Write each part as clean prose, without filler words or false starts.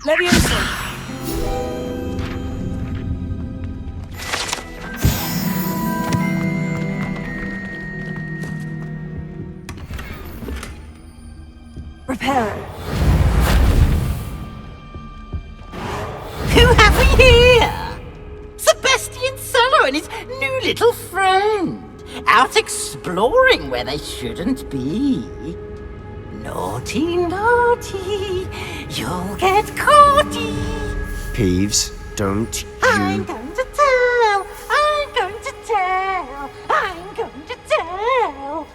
Leviosa! Reparo! Who have we here? Sebastian Cello and his new little friend. Out exploring where they shouldn't be. Naughty, naughty, you'll get caughty. Peeves, don't you... I'm going to tell, I'm going to tell, I'm going to tell.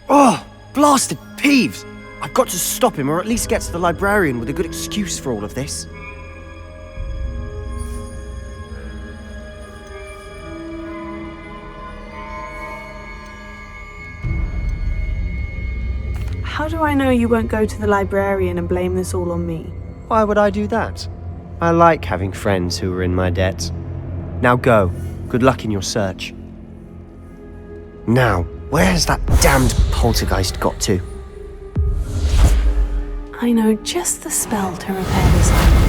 Oh, blasted Peeves! I've got to stop him, or at least get to the librarian with a good excuse for all of this. How do I know you won't go to the librarian and blame this all on me? Why would I do that? I like having friends who are in my debt. Now go. Good luck in your search. Now, where's that damned poltergeist got to? I know just the spell to repair this armor.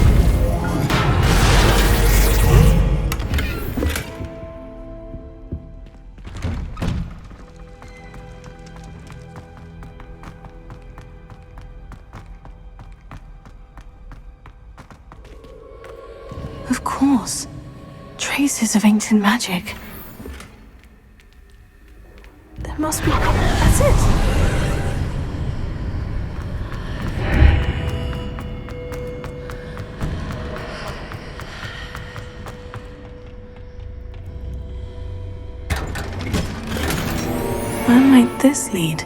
Of course. Traces of ancient magic. There must be... That's it! Where might this lead?